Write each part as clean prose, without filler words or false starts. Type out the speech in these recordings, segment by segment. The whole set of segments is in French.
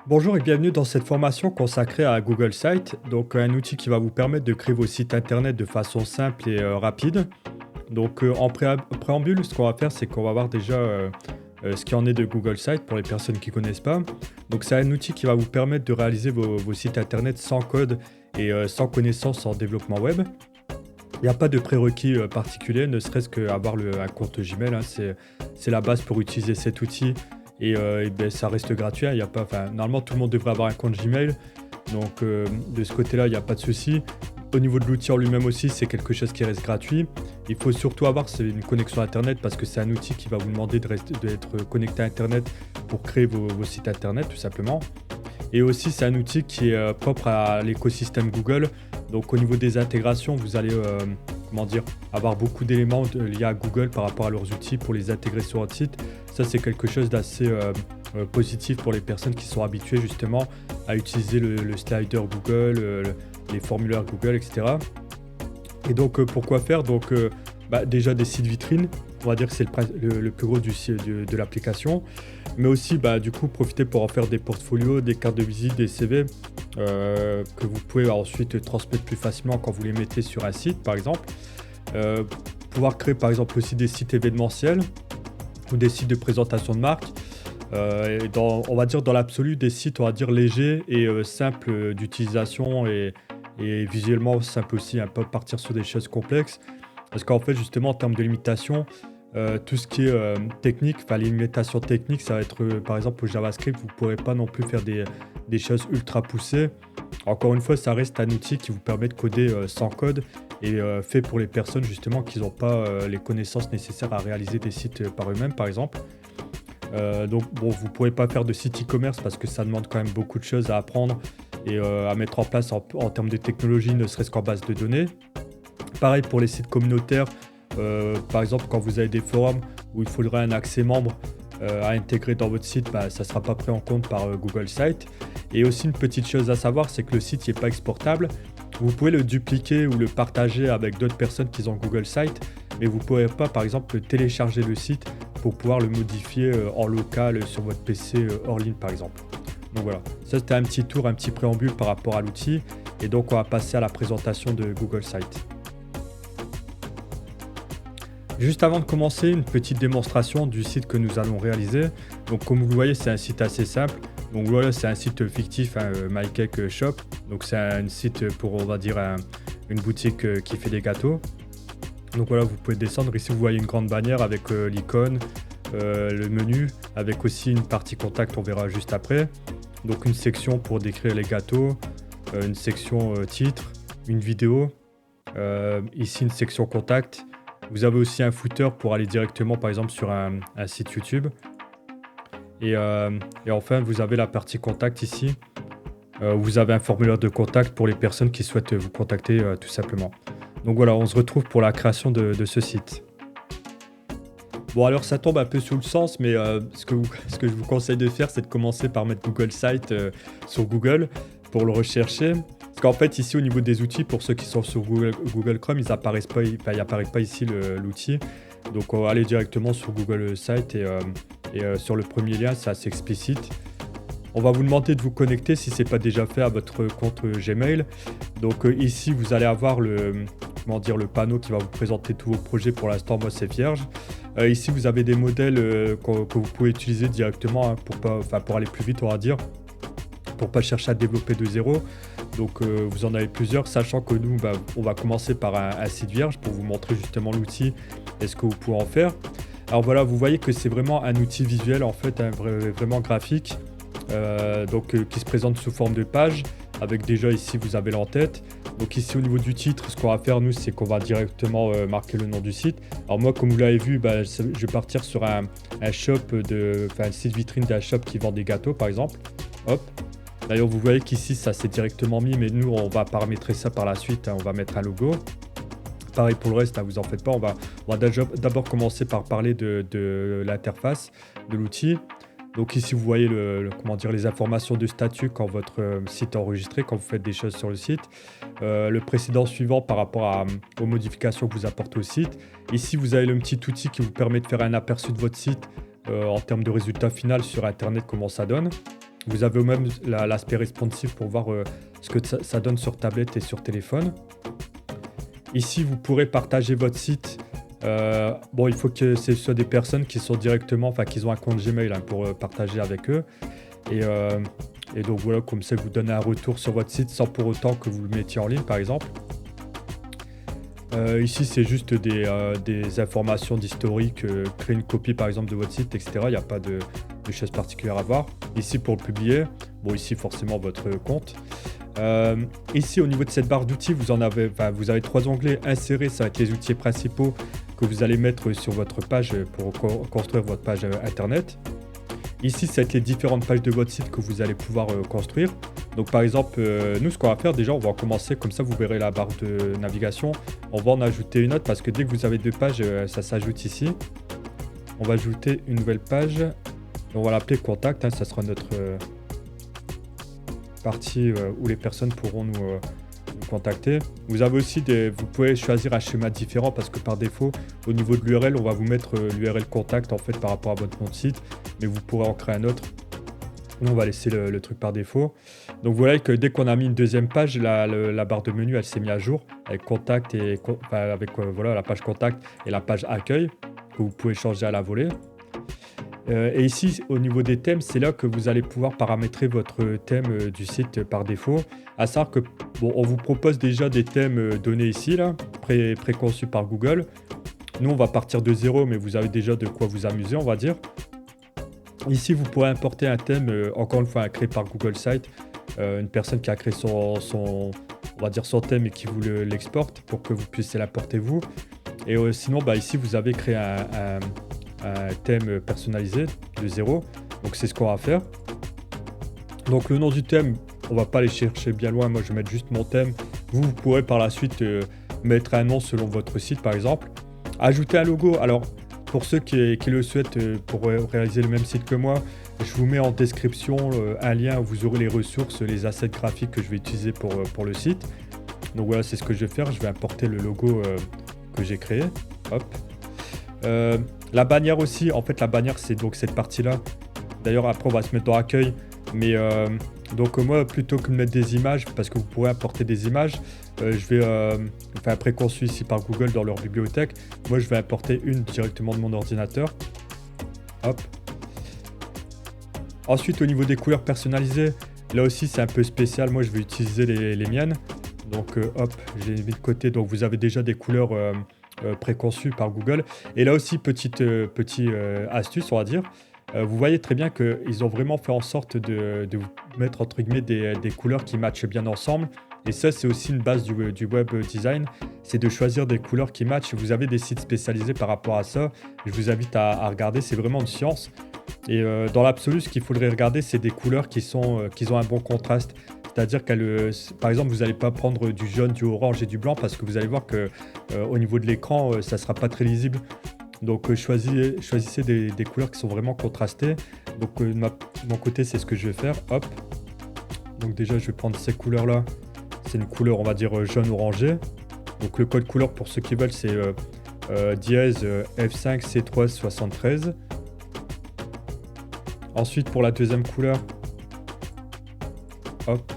Bonjour et bienvenue dans cette formation consacrée à Google Sites, donc un outil qui va vous permettre de créer vos sites internet de façon simple et rapide. Donc en préambule, ce qu'on va faire, c'est qu'on va voir déjà ce qu'il en est de Google Sites pour les personnes qui ne connaissent pas. Donc c'est un outil qui va vous permettre de réaliser vos sites internet sans code et sans connaissance en développement web. Il n'y a pas de prérequis particulier, ne serait-ce qu'avoir un compte Gmail, hein, c'est la base pour utiliser cet outil et ben, ça reste gratuit, hein, il y a pas, enfin, normalement tout le monde devrait avoir un compte Gmail, donc de ce côté-là, il n'y a pas de souci. Au niveau de l'outil en lui-même aussi, c'est quelque chose qui reste gratuit. Il faut surtout avoir une connexion Internet parce que c'est un outil qui va vous demander d'être connecté à Internet pour créer vos sites Internet, tout simplement. Et aussi, c'est un outil qui est propre à l'écosystème Google. Donc, au niveau des intégrations, vous allez comment dire, avoir beaucoup d'éléments liés à Google par rapport à leurs outils pour les intégrer sur votre site. Ça, c'est quelque chose d'assez positif pour les personnes qui sont habituées justement à utiliser le slider Google, les formulaires Google, etc. Et donc, pourquoi faire? Donc, déjà des sites vitrines. On va dire que c'est le plus gros de l'application. Mais aussi, du coup, profiter pour en faire des portfolios, des cartes de visite, des CV que vous pouvez ensuite transmettre plus facilement quand vous les mettez sur un site, par exemple. Euh, Pouvoir créer, par exemple, aussi des sites événementiels ou des sites de présentation de marque. Et on va dire dans l'absolu, des sites, on va dire, légers et simples d'utilisation et visuellement simples aussi, un peu partir sur des choses complexes. Parce qu'en fait, justement, en termes de limitation, tout ce qui est technique, enfin les limitations techniques, ça va être par exemple au JavaScript, vous ne pourrez pas non plus faire des choses ultra poussées. Encore une fois, ça reste un outil qui vous permet de coder sans code et fait pour les personnes justement qui n'ont pas les connaissances nécessaires à réaliser des sites par eux-mêmes, par exemple. Donc bon, vous ne pourrez pas faire de site e-commerce parce que ça demande quand même beaucoup de choses à apprendre et à mettre en place en termes de technologie, ne serait-ce qu'en base de données. Pareil pour les sites communautaires, par exemple quand vous avez des forums où il faudrait un accès membre à intégrer dans votre site, ça ne sera pas pris en compte par Google Sites. Et aussi une petite chose à savoir, c'est que le site n'est pas exportable. Vous pouvez le dupliquer ou le partager avec d'autres personnes qui ont Google Sites, mais vous ne pourrez pas par exemple télécharger le site pour pouvoir le modifier en local sur votre PC hors ligne par exemple. Donc voilà, ça c'était un petit tour, un petit préambule par rapport à l'outil. Et donc on va passer à la présentation de Google Sites. Juste avant de commencer, une petite démonstration du site que nous allons réaliser. Donc comme vous le voyez, c'est un site assez simple. Donc voilà, c'est un site fictif, hein, My Cake Shop. Donc c'est un site pour, on va dire, une boutique qui fait des gâteaux. Donc voilà, vous pouvez descendre. Ici, vous voyez une grande bannière avec l'icône, le menu, avec aussi une partie contact, on verra juste après. Donc une section pour décrire les gâteaux, une section titre, une vidéo. Ici, une section contact. Vous avez aussi un footer pour aller directement, par exemple, sur un site YouTube. Et enfin, vous avez la partie contact ici. Vous avez un formulaire de contact pour les personnes qui souhaitent vous contacter tout simplement. Donc voilà, on se retrouve pour la création de ce site. Bon, alors ça tombe un peu sous le sens, mais ce que je vous conseille de faire, c'est de commencer par mettre Google Sites sur Google pour le rechercher. Parce qu'en fait, ici, au niveau des outils, pour ceux qui sont sur Google Chrome, il n'apparaît pas ici l'outil. Donc, on va aller directement sur Google Sites et sur le premier lien, c'est assez explicite. On va vous demander de vous connecter si ce n'est pas déjà fait à votre compte Gmail. Donc ici, vous allez avoir le panneau qui va vous présenter tous vos projets. Pour l'instant, moi, c'est vierge. Ici, vous avez des modèles que vous pouvez utiliser directement hein, pour aller plus vite, on va dire, pour ne pas chercher à développer de zéro. Donc vous en avez plusieurs, sachant que nous, on va commencer par un site vierge pour vous montrer justement l'outil et ce que vous pouvez en faire. Alors voilà, vous voyez que c'est vraiment un outil visuel, en fait, vraiment graphique. Qui se présente sous forme de page avec déjà ici vous avez l'en-tête. Donc ici au niveau du titre, ce qu'on va faire nous, c'est qu'on va directement marquer le nom du site. Alors moi, comme vous l'avez vu, je vais partir sur un site vitrine d'un shop qui vend des gâteaux par exemple. Hop. D'ailleurs vous voyez qu'ici ça s'est directement mis, mais nous on va paramétrer ça par la suite, hein, on va mettre un logo. Pareil pour le reste, hein, vous en faites pas, on va d'abord commencer par parler de l'interface de l'outil. Donc ici, vous voyez les informations de statut quand votre site est enregistré, quand vous faites des choses sur le site. Le précédent suivant par rapport aux modifications que vous apportez au site. Ici, vous avez le petit outil qui vous permet de faire un aperçu de votre site en termes de résultat final sur Internet, comment ça donne. Vous avez même l'aspect responsive pour voir ce que ça donne sur tablette et sur téléphone. Ici, vous pourrez partager votre site. Bon, il faut que ce soit des personnes qui sont directement, enfin, qui ont un compte Gmail hein, pour partager avec eux. Et donc voilà, comme ça, vous donnez un retour sur votre site sans pour autant que vous le mettiez en ligne, par exemple. Ici, c'est juste des informations d'historique, créer une copie par exemple de votre site, etc. Il n'y a pas de choses particulières à voir. Ici, pour le publier, bon, ici, forcément, votre compte. Ici, au niveau de cette barre d'outils, vous avez 3 onglets. Insérer, ça va être les outils principaux que vous allez mettre sur votre page pour construire votre page internet. Ici, ça va être les différentes pages de votre site que vous allez pouvoir construire. Donc par exemple, nous ce qu'on va faire déjà, on va commencer, comme ça vous verrez la barre de navigation. On va en ajouter une autre parce que dès que vous avez 2 pages, ça s'ajoute ici. On va ajouter une nouvelle page. On va l'appeler contact, hein, ça sera notre partie où les personnes pourront nous contacter. Vous avez aussi vous pouvez choisir un schéma différent parce que par défaut, au niveau de l'URL, on va vous mettre l'URL contact en fait par rapport à votre nom de site, mais vous pourrez en créer un autre. Nous, on va laisser le truc par défaut. Donc voilà que dès qu'on a mis une deuxième page, la barre de menu, elle s'est mise à jour avec contact et avec voilà, la page contact et la page accueil que vous pouvez changer à la volée. Et ici, au niveau des thèmes, c'est là que vous allez pouvoir paramétrer votre thème du site par défaut. À savoir que bon, on vous propose déjà des thèmes donnés ici, là, préconçus par Google. Nous, on va partir de 0, mais vous avez déjà de quoi vous amuser, on va dire. Ici, vous pourrez importer un thème, encore une fois, créé par Google Site. Une personne qui a créé on va dire son thème et qui vous l'exporte pour que vous puissiez l'importer vous. Et sinon, ici, vous avez créé un thème personnalisé de 0. Donc, c'est ce qu'on va faire. Donc, le nom du thème, on va pas aller chercher bien loin. Moi, je vais mettre juste mon thème. Vous pourrez par la suite mettre un nom selon votre site, par exemple. Ajouter un logo. Alors, pour ceux qui le souhaitent pour réaliser le même site que moi, je vous mets en description un lien où vous aurez les ressources, les assets graphiques que je vais utiliser pour le site. Donc voilà, c'est ce que je vais faire. Je vais importer le logo que j'ai créé. Hop. La bannière aussi, en fait la bannière c'est donc cette partie-là. D'ailleurs après on va se mettre dans accueil. Mais donc moi plutôt que de mettre des images, parce que vous pourrez importer des images, je vais enfin préconçu ici par Google dans leur bibliothèque. Moi je vais importer une directement de mon ordinateur. Hop. Ensuite au niveau des couleurs personnalisées, là aussi c'est un peu spécial. Moi je vais utiliser les miennes. Donc hop, j'ai mis de côté. Donc vous avez déjà des couleurs préconçues par Google. Et là aussi petite astuce on va dire. Vous voyez très bien qu'ils ont vraiment fait en sorte de vous mettre entre guillemets des couleurs qui matchent bien ensemble. Et ça, c'est aussi une base du web design, c'est de choisir des couleurs qui matchent. Vous avez des sites spécialisés par rapport à ça. Je vous invite à regarder, c'est vraiment une science. Et dans l'absolu, ce qu'il faudrait regarder, c'est des couleurs qui ont un bon contraste. C'est-à-dire par exemple, vous n'allez pas prendre du jaune, du orange et du blanc parce que vous allez voir qu'au niveau de l'écran, ça ne sera pas très lisible. Donc choisissez des couleurs qui sont vraiment contrastées. Donc de mon côté, c'est ce que je vais faire. Hop. Donc déjà, je vais prendre ces couleurs-là. C'est une couleur, on va dire, jaune orangé. Donc le code couleur, pour ceux qui veulent, c'est dièse F5 C3 73. Ensuite, pour la deuxième couleur, hop,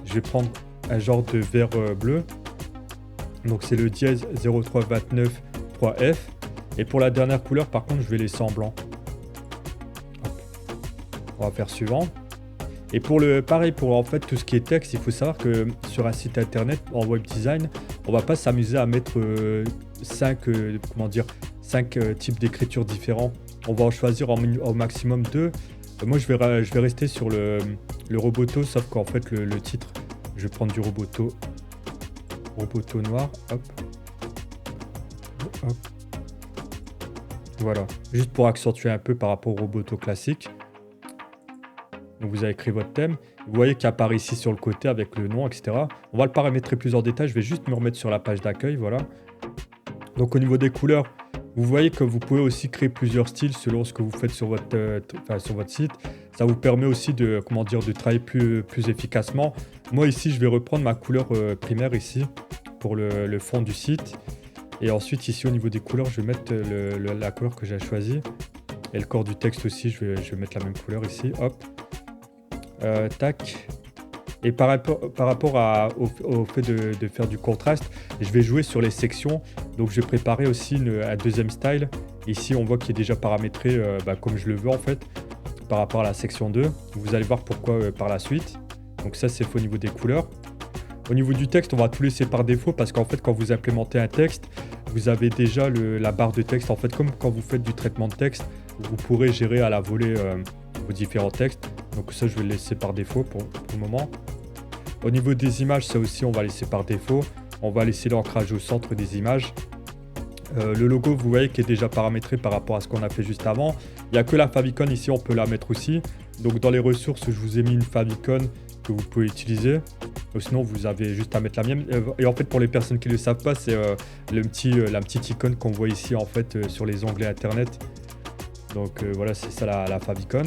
je vais prendre un genre de vert bleu. Donc c'est le dièse 0329 3F. Et pour la dernière couleur, par contre, je vais laisser en blanc. Hop. On va faire suivant. Et pareil, pour en fait tout ce qui est texte, il faut savoir que sur un site internet, en web design, on va pas s'amuser à mettre 5 types d'écriture différents. On va en choisir au maximum 2. Moi, je vais rester sur le Roboto, sauf qu'en fait, le titre, je vais prendre du Roboto noir. Hop. Hop. Voilà, juste pour accentuer un peu par rapport au Roboto classique. Donc vous avez écrit votre thème. Vous voyez qu'il apparaît ici sur le côté avec le nom, etc. On va le paramétrer plus en détail. Je vais juste me remettre sur la page d'accueil, voilà. Donc au niveau des couleurs, vous voyez que vous pouvez aussi créer plusieurs styles selon ce que vous faites sur votre site. Ça vous permet aussi de travailler plus efficacement. Moi ici, je vais reprendre ma couleur primaire ici pour le fond du site. Et ensuite, ici, au niveau des couleurs, je vais mettre la couleur que j'ai choisie. Et le corps du texte aussi, je vais mettre la même couleur ici. Hop. Tac. Et par rapport au fait de faire du contraste, je vais jouer sur les sections. Donc je vais préparer aussi un deuxième style. Ici, on voit qu'il est déjà paramétré comme je le veux en fait, par rapport à la section 2. Vous allez voir pourquoi par la suite. Donc ça, c'est fait au niveau des couleurs. Au niveau du texte, on va tout laisser par défaut parce qu'en fait, quand vous implémentez un texte, vous avez déjà la barre de texte. En fait, comme quand vous faites du traitement de texte, vous pourrez gérer à la volée vos différents textes. Donc ça, je vais le laisser par défaut pour le moment. Au niveau des images, ça aussi, on va laisser par défaut. On va laisser l'ancrage au centre des images. Le logo, vous voyez, qui est déjà paramétré par rapport à ce qu'on a fait juste avant. Il n'y a que la favicon ici, on peut la mettre aussi. Donc dans les ressources, je vous ai mis une favicon que vous pouvez utiliser. Sinon, vous avez juste à mettre la mienne. Et en fait, pour les personnes qui ne le savent pas, c'est la petite icône qu'on voit ici en fait sur les onglets internet. Donc voilà, c'est ça la favicon.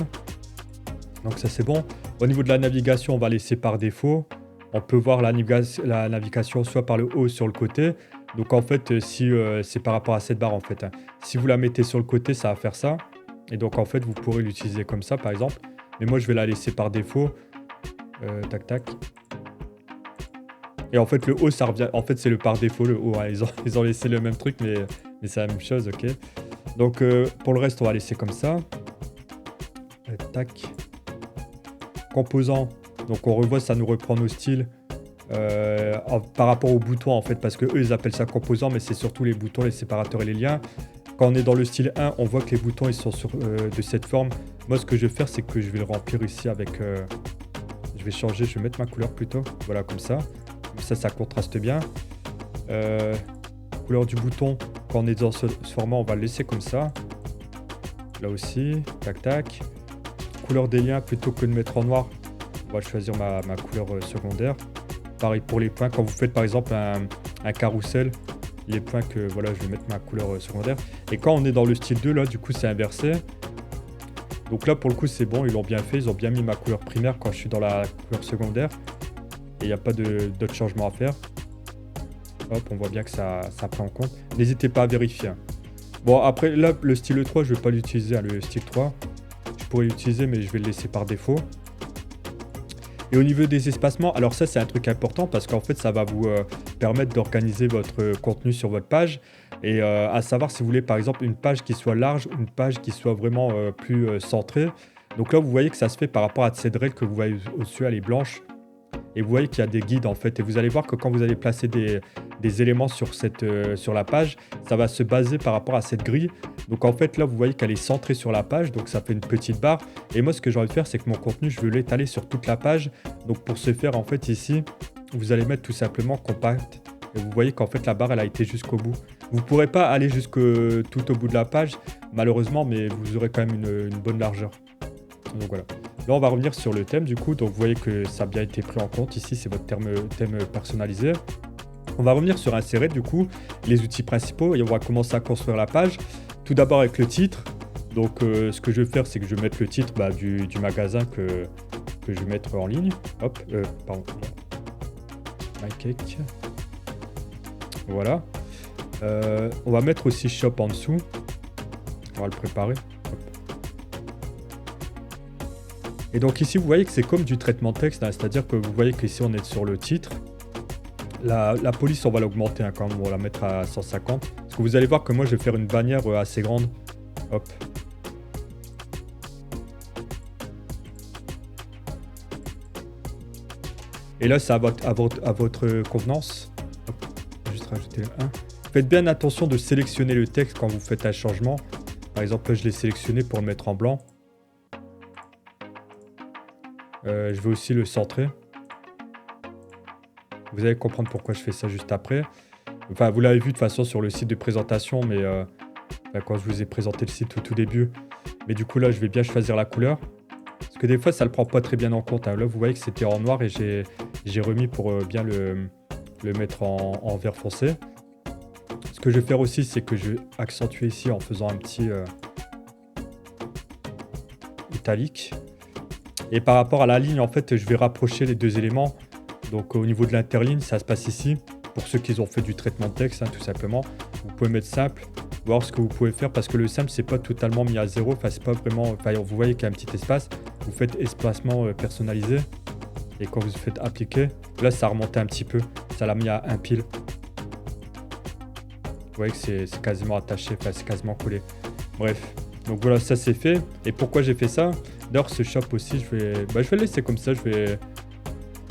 Donc ça, c'est bon. Au niveau de la navigation, on va laisser par défaut. On peut voir la navigation soit par le haut ou sur le côté. Donc en fait, si c'est par rapport à cette barre en fait. Si vous la mettez sur le côté, ça va faire ça. Et donc en fait, vous pourrez l'utiliser comme ça par exemple. Mais moi, je vais la laisser par défaut. Tac tac. Et en fait, le haut, ça revient. En fait, c'est le par défaut, le haut. Hein. Ils ont laissé le même truc, mais c'est la même chose, ok. Donc pour le reste, on va laisser comme ça. Tac. Composants. Donc on revoit, ça nous reprend nos styles par rapport aux boutons en fait, parce que eux ils appellent ça composants, mais c'est surtout les boutons, les séparateurs et les liens. Quand on est dans le style 1, on voit que les boutons ils sont de cette forme. Moi, ce que je vais faire, c'est que je vais le remplir ici avec. Je vais changer, je vais mettre ma couleur plutôt. Voilà, comme ça. Comme ça contraste bien. Couleur du bouton, quand on est dans ce format, on va le laisser comme ça. Là aussi, tac tac. Couleur des liens, plutôt que de mettre en noir, on va choisir ma couleur secondaire. Pareil pour les points, quand vous faites par exemple un carrousel, les points que voilà, je vais mettre ma couleur secondaire. Et quand on est dans le style 2, là, du coup, c'est inversé. Donc là, pour le coup, c'est bon, ils l'ont bien fait. Ils ont bien mis ma couleur primaire quand je suis dans la couleur secondaire. Et il n'y a pas d'autres changements à faire. Hop, on voit bien que ça prend en compte. N'hésitez pas à vérifier. Bon, après, là, le style 3, je ne vais pas l'utiliser, hein, le style 3. Je pourrais l'utiliser, mais je vais le laisser par défaut. Et au niveau des espacements, alors ça, c'est un truc important parce qu'en fait, ça va vous permettre d'organiser votre contenu sur votre page. Et à savoir si vous voulez, par exemple, une page qui soit large, une page qui soit vraiment plus centrée. Donc là, vous voyez que ça se fait par rapport à cette règle que vous voyez au-dessus, elle est blanche. Et vous voyez qu'il y a des guides en fait. Et vous allez voir que quand vous allez placer des éléments sur la page, ça va se baser par rapport à cette grille. Donc en fait là, vous voyez qu'elle est centrée sur la page. Donc ça fait une petite barre. Et moi, ce que j'ai envie de faire, c'est que mon contenu, je veux l'étaler sur toute la page. Donc pour ce faire, en fait, ici, vous allez mettre tout simplement compact. Et vous voyez qu'en fait, la barre, elle a été jusqu'au bout. Vous ne pourrez pas aller tout au bout de la page, malheureusement, mais vous aurez quand même une bonne largeur. Donc voilà. Là, on va revenir sur le thème du coup. Donc vous voyez que ça a bien été pris en compte. Ici, c'est votre thème personnalisé. On va revenir sur insérer du coup les outils principaux et on va commencer à construire la page. Tout d'abord avec le titre. Donc ce que je vais faire, c'est que je vais mettre le titre du magasin que je vais mettre en ligne. Hop, pardon. My cake. Voilà. On va mettre aussi shop en dessous. On va le préparer. Et donc ici, vous voyez que c'est comme du traitement de texte, hein, c'est-à-dire que vous voyez qu'ici, on est sur le titre. La police, on va l'augmenter hein, quand même, on va la mettre à 150. Parce que vous allez voir que moi, je vais faire une bannière assez grande. Hop. Et là, c'est à votre convenance. Hop. Juste rajouter le 1. Faites bien attention de sélectionner le texte quand vous faites un changement. Par exemple, là, je l'ai sélectionné pour le mettre en blanc. Je vais aussi le centrer. Vous allez comprendre pourquoi je fais ça juste après. Enfin, vous l'avez vu de toute façon sur le site de présentation, mais quand je vous ai présenté le site au tout début. Mais du coup, là, je vais bien choisir la couleur. Parce que des fois, ça ne le prend pas très bien en compte. Hein. Là, vous voyez que c'était en noir et j'ai remis pour bien le mettre en vert foncé. Ce que je vais faire aussi, c'est que je vais accentuer ici en faisant un petit italique. Et par rapport à la ligne, en fait, je vais rapprocher les deux éléments. Donc au niveau de l'interligne, ça se passe ici. Pour ceux qui ont fait du traitement de texte, hein, tout simplement. Vous pouvez mettre simple. voir ce que vous pouvez faire parce que le simple c'est pas totalement mis à zéro, enfin c'est pas vraiment, enfin vous voyez qu'il y a un petit espace, vous faites espacement personnalisé et quand vous faites appliquer, là ça a remonté un petit peu, ça l'a mis à 1 pile. Vous voyez que c'est quasiment attaché, enfin c'est quasiment collé. Bref, donc voilà, ça c'est fait. Et pourquoi j'ai fait ça? D'ailleurs ce shop aussi, je vais le laisser comme ça, voilà,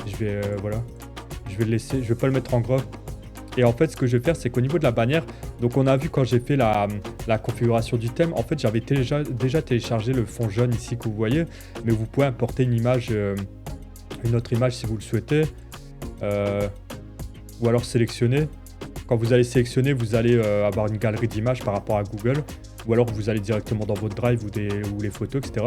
je vais le laisser, je vais pas le mettre en gras. Et en fait, ce que je vais faire, c'est qu'au niveau de la bannière, donc on a vu quand j'ai fait la configuration du thème, en fait, j'avais déjà téléchargé le fond jaune ici que vous voyez, mais vous pouvez importer une image, une autre image si vous le souhaitez, ou alors sélectionner. Quand vous allez sélectionner, vous allez avoir une galerie d'images par rapport à Google, ou alors vous allez directement dans votre Drive ou les photos, etc.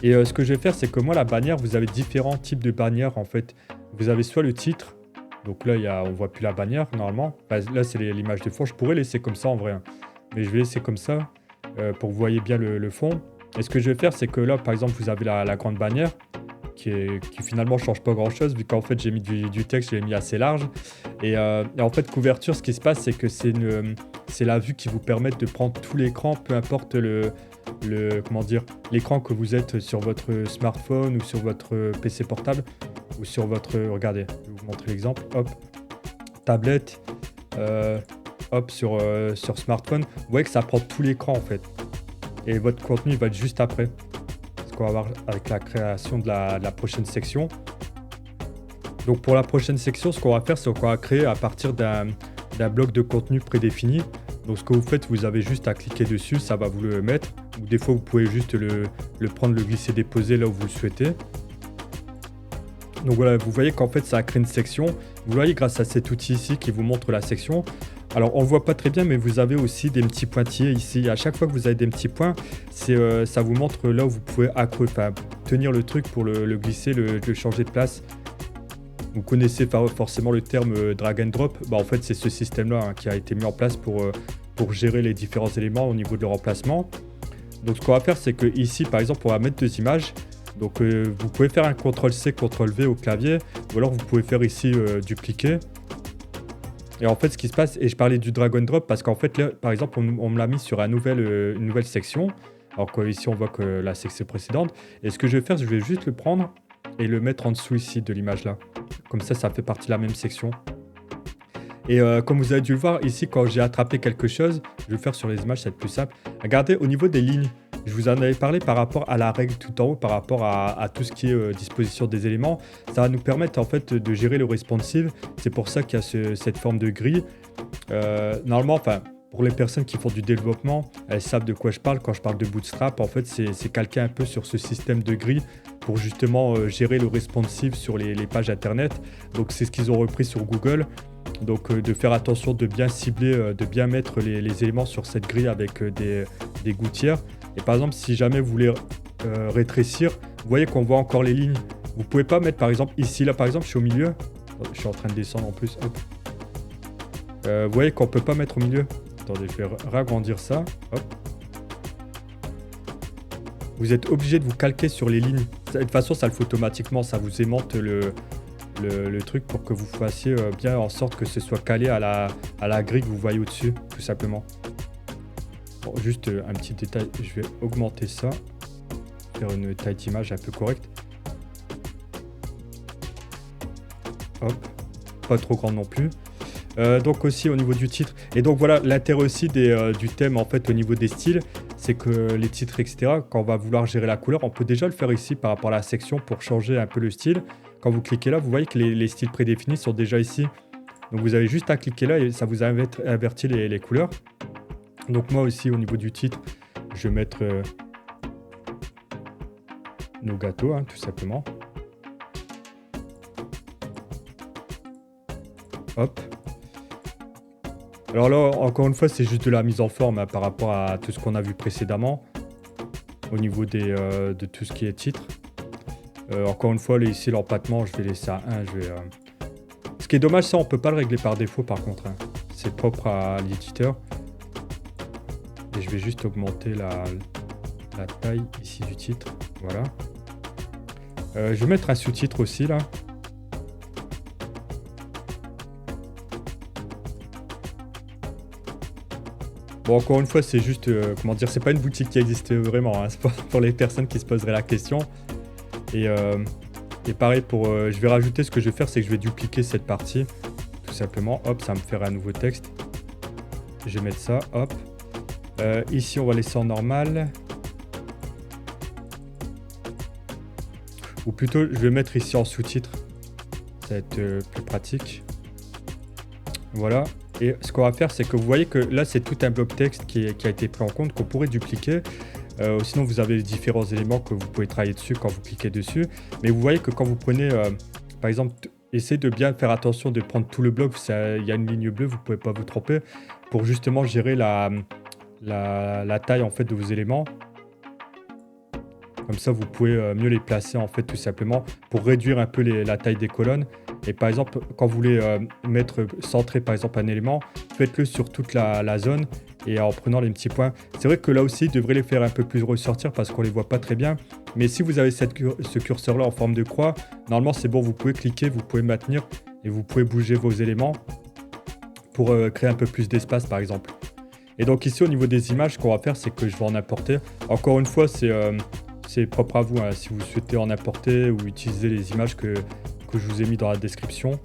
Et ce que je vais faire, c'est que moi, la bannière, vous avez différents types de bannières en fait. Vous avez soit le titre. Donc là, on voit plus la bannière normalement. Enfin, là, c'est l'image de fond. Je pourrais laisser comme ça en vrai, hein. Mais je vais laisser comme ça pour que vous voyez bien le fond. Et ce que je vais faire, c'est que là, par exemple, vous avez la grande bannière qui finalement change pas grand-chose vu qu'en fait, j'ai mis du texte, je l'ai mis assez large. Et en fait, couverture, ce qui se passe, c'est que c'est la vue qui vous permet de prendre tout l'écran, peu importe comment dire, l'écran que vous êtes sur votre smartphone ou sur votre PC portable ou sur votre, regardez, je vais vous montrer l'exemple, hop, tablette, hop, sur smartphone, vous voyez que ça prend tout l'écran en fait. Et votre contenu va être juste après. Ce qu'on va voir avec la création de la prochaine section. Donc pour la prochaine section, ce qu'on va faire, c'est qu'on va créer à partir d'un bloc de contenu prédéfini. Donc ce que vous faites, vous avez juste à cliquer dessus, ça va vous le mettre. Ou des fois, vous pouvez juste le prendre, le glisser, déposer là où vous le souhaitez. Donc voilà, vous voyez qu'en fait, ça a créé une section. Vous voyez grâce à cet outil ici qui vous montre la section. Alors, on ne voit pas très bien, mais vous avez aussi des petits pointillés ici. À chaque fois que vous avez des petits points, ça vous montre là où vous pouvez tenir le truc pour le glisser, le changer de place. Vous connaissez forcément le terme drag and drop. En fait, c'est ce système-là qui a été mis en place pour gérer les différents éléments au niveau de leur emplacement. Donc, ce qu'on va faire, c'est que ici, par exemple, on va mettre 2 images. Donc, vous pouvez faire un CTRL-C, CTRL-V au clavier, ou alors vous pouvez faire ici dupliquer. Et en fait, ce qui se passe, et je parlais du drag and drop, parce qu'en fait, là, par exemple, on me l'a mis sur une nouvelle section, alors qu'ici, on voit que la section précédente. Et ce que je vais faire, je vais juste le prendre et le mettre en dessous ici de l'image là. Comme ça fait partie de la même section. Et comme vous avez dû le voir, ici, quand j'ai attrapé quelque chose, je vais le faire sur les images, ça va être plus simple. Regardez, au niveau des lignes, je vous en avais parlé par rapport à la règle tout en haut, par rapport à tout ce qui est disposition des éléments. Ça va nous permettre en fait de gérer le responsive. C'est pour ça qu'il y a cette forme de grille. Normalement, pour les personnes qui font du développement, elles savent de quoi je parle. Quand je parle de Bootstrap, en fait, c'est calqué un peu sur ce système de grille pour justement gérer le responsive sur les pages internet. Donc c'est ce qu'ils ont repris sur Google. Donc de faire attention de bien cibler, de bien mettre les éléments sur cette grille avec des gouttières. Et par exemple, si jamais vous voulez rétrécir, vous voyez qu'on voit encore les lignes. Vous pouvez pas mettre par exemple ici, là par exemple, je suis au milieu. Je suis en train de descendre en plus. Hop. Vous voyez qu'on peut pas mettre au milieu. Attendez, je vais ragrandir ça. Hop. Vous êtes obligé de vous calquer sur les lignes. De toute façon, ça le fait automatiquement. Ça vous aimante le truc pour que vous fassiez bien en sorte que ce soit calé à la grille que vous voyez au-dessus, tout simplement. Bon, juste un petit détail, je vais augmenter ça, faire une taille d'image un peu correcte. Hop, pas trop grande non plus. Donc aussi au niveau du titre. Et donc voilà, l'intérêt aussi du thème en fait au niveau des styles, c'est que les titres, etc., quand on va vouloir gérer la couleur, on peut déjà le faire ici par rapport à la section pour changer un peu le style. Quand vous cliquez là, vous voyez que les styles prédéfinis sont déjà ici. Donc vous avez juste à cliquer là et ça vous invertit les couleurs. Donc moi aussi au niveau du titre, je vais mettre nos gâteaux, tout simplement. Hop. Alors là, encore une fois, c'est juste de la mise en forme par rapport à tout ce qu'on a vu précédemment. Au niveau de tout ce qui est titre. Encore une fois, là, ici, l'empattement, je vais laisser à 1. Ce qui est dommage, ça, on peut pas le régler par défaut, par contre. C'est propre à l'éditeur. Et je vais juste augmenter la taille ici du titre. Voilà. Je vais mettre un sous-titre aussi, là. Bon, encore une fois, c'est juste, comment dire, c'est pas une boutique qui existe vraiment, hein, c'est pour les personnes qui se poseraient la question. Et, euh, et pareil, je vais rajouter, ce que je vais faire, c'est que je vais dupliquer cette partie, tout simplement. Hop, ça va me faire un nouveau texte. Je vais mettre ça, hop. Ici, on va laisser en normal. Ou plutôt, je vais mettre ici en sous-titre. Ça va être plus pratique. Voilà. Et ce qu'on va faire, c'est que vous voyez que là, c'est tout un bloc texte qui a été pris en compte, qu'on pourrait dupliquer. Sinon, vous avez les différents éléments que vous pouvez travailler dessus quand vous cliquez dessus. Mais vous voyez que quand vous prenez, par exemple, essayez de bien faire attention de prendre tout le bloc. Il y a une ligne bleue, vous ne pouvez pas vous tromper, pour justement gérer la taille en fait, de vos éléments. Comme ça, vous pouvez mieux les placer, en fait, tout simplement, pour réduire un peu la taille des colonnes. Et par exemple, quand vous voulez centrer, par exemple, un élément, faites-le sur toute la zone et en prenant les petits points. C'est vrai que là aussi, il devrait les faire un peu plus ressortir parce qu'on ne les voit pas très bien. Mais si vous avez ce curseur-là en forme de croix, normalement, c'est bon, vous pouvez cliquer, vous pouvez maintenir et vous pouvez bouger vos éléments pour créer un peu plus d'espace, par exemple. Et donc ici, au niveau des images, ce qu'on va faire, c'est que je vais en importer. Encore une fois, c'est propre à vous, hein, si vous souhaitez en importer ou utiliser les images que je vous ai mis dans la description.